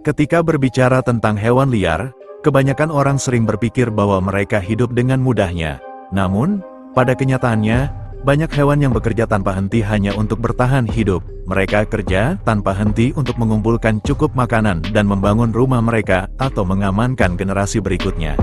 Ketika berbicara tentang hewan liar, kebanyakan orang sering berpikir bahwa mereka hidup dengan mudahnya. Namun, pada kenyataannya, banyak hewan yang bekerja tanpa henti hanya untuk bertahan hidup. Mereka kerja tanpa henti untuk mengumpulkan cukup makanan dan membangun rumah mereka atau mengamankan generasi berikutnya.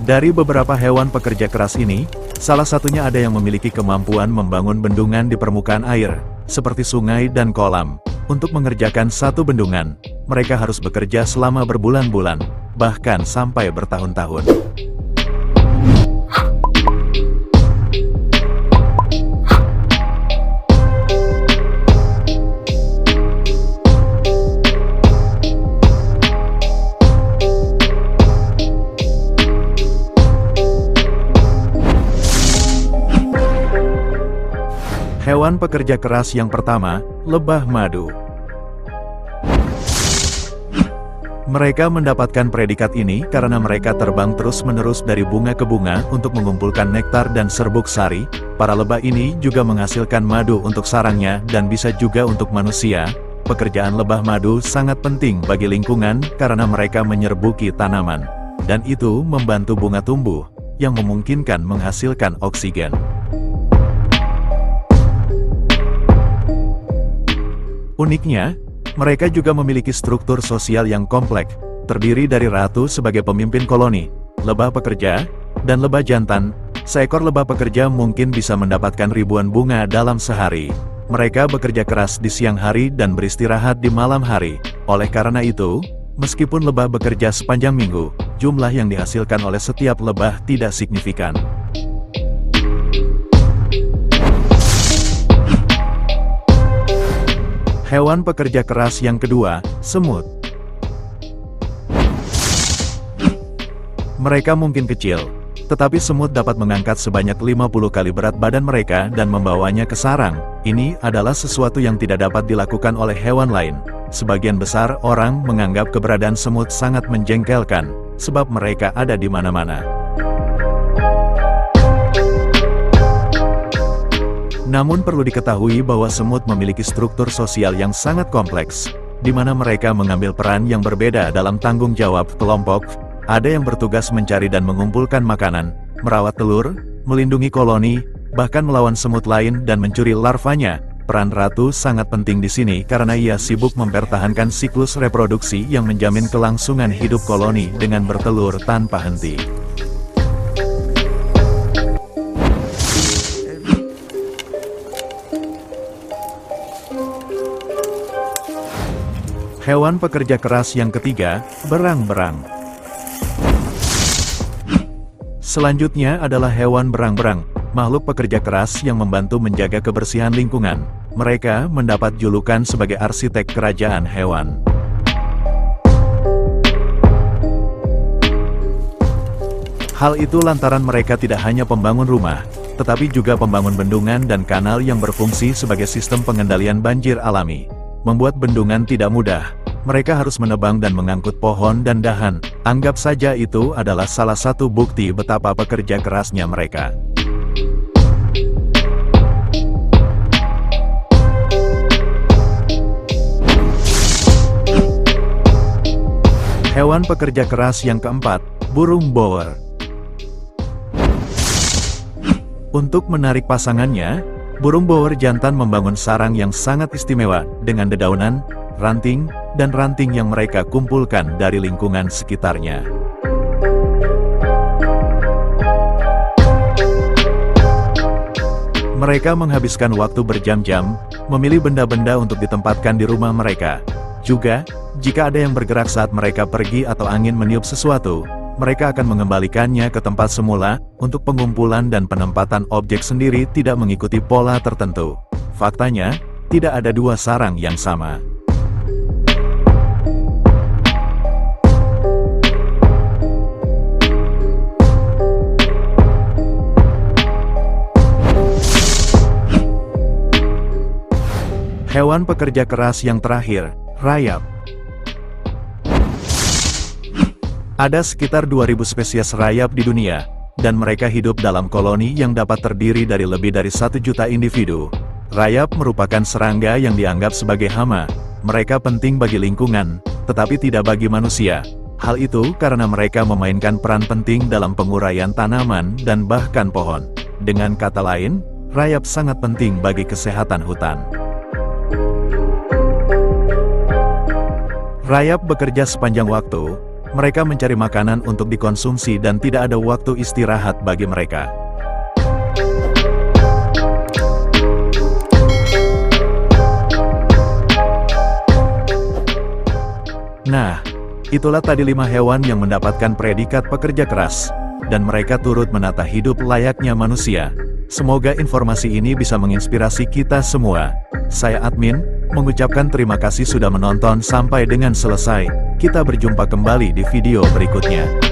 Dari beberapa hewan pekerja keras ini, salah satunya ada yang memiliki kemampuan membangun bendungan di permukaan air, seperti sungai dan kolam. Untuk mengerjakan satu bendungan, mereka harus bekerja selama berbulan-bulan, bahkan sampai bertahun-tahun. Hewan pekerja keras yang pertama, lebah madu. Mereka mendapatkan predikat ini karena mereka terbang terus-menerus dari bunga ke bunga untuk mengumpulkan nektar dan serbuk sari. Para lebah ini juga menghasilkan madu untuk sarangnya dan bisa juga untuk manusia. Pekerjaan lebah madu sangat penting bagi lingkungan karena mereka menyerbuki tanaman. Dan itu membantu bunga tumbuh, yang memungkinkan menghasilkan oksigen. Uniknya, mereka juga memiliki struktur sosial yang kompleks, terdiri dari ratu sebagai pemimpin koloni, lebah pekerja, dan lebah jantan. Seekor lebah pekerja mungkin bisa mendapatkan ribuan bunga dalam sehari. Mereka bekerja keras di siang hari dan beristirahat di malam hari. Oleh karena itu, meskipun lebah bekerja sepanjang minggu, jumlah yang dihasilkan oleh setiap lebah tidak signifikan. Hewan pekerja keras yang kedua, semut. Mereka mungkin kecil, tetapi semut dapat mengangkat sebanyak 50 kali berat badan mereka dan membawanya ke sarang. Ini adalah sesuatu yang tidak dapat dilakukan oleh hewan lain. Sebagian besar orang menganggap keberadaan semut sangat menjengkelkan, sebab mereka ada di mana-mana. Namun perlu diketahui bahwa semut memiliki struktur sosial yang sangat kompleks, di mana mereka mengambil peran yang berbeda dalam tanggung jawab kelompok. Ada yang bertugas mencari dan mengumpulkan makanan, merawat telur, melindungi koloni, bahkan melawan semut lain dan mencuri larvanya. Peran ratu sangat penting di sini karena ia sibuk mempertahankan siklus reproduksi yang menjamin kelangsungan hidup koloni dengan bertelur tanpa henti. Hewan pekerja keras yang ketiga, berang-berang. Selanjutnya adalah hewan berang-berang, makhluk pekerja keras yang membantu menjaga kebersihan lingkungan. Mereka mendapat julukan sebagai arsitek kerajaan hewan. Hal itu lantaran mereka tidak hanya pembangun rumah, tetapi juga pembangun bendungan dan kanal yang berfungsi sebagai sistem pengendalian banjir alami. Membuat bendungan tidak mudah. Mereka harus menebang dan mengangkut pohon dan dahan. Anggap saja itu adalah salah satu bukti betapa pekerja kerasnya mereka. Hewan pekerja keras yang keempat, burung boer. Untuk menarik pasangannya, burung boer jantan membangun sarang yang sangat istimewa dengan dedaunan, ranting, dan ranting yang mereka kumpulkan dari lingkungan sekitarnya. Mereka menghabiskan waktu berjam-jam, memilih benda-benda untuk ditempatkan di rumah mereka. Juga, jika ada yang bergerak saat mereka pergi atau angin meniup sesuatu, mereka akan mengembalikannya ke tempat semula. Untuk pengumpulan dan penempatan objek sendiri tidak mengikuti pola tertentu. Faktanya, tidak ada dua sarang yang sama. Hewan pekerja keras yang terakhir, rayap. Ada sekitar 2000 spesies rayap di dunia, dan mereka hidup dalam koloni yang dapat terdiri dari lebih dari 1 juta individu. Rayap merupakan serangga yang dianggap sebagai hama. Mereka penting bagi lingkungan, tetapi tidak bagi manusia. Hal itu karena mereka memainkan peran penting dalam penguraian tanaman dan bahkan pohon. Dengan kata lain, rayap sangat penting bagi kesehatan hutan. Rayap bekerja sepanjang waktu. Mereka mencari makanan untuk dikonsumsi dan tidak ada waktu istirahat bagi mereka. Nah, itulah tadi 5 hewan yang mendapatkan predikat pekerja keras, dan mereka turut menata hidup layaknya manusia. Semoga informasi ini bisa menginspirasi kita semua. Saya admin, mengucapkan terima kasih sudah menonton sampai dengan selesai. Kita berjumpa kembali di video berikutnya.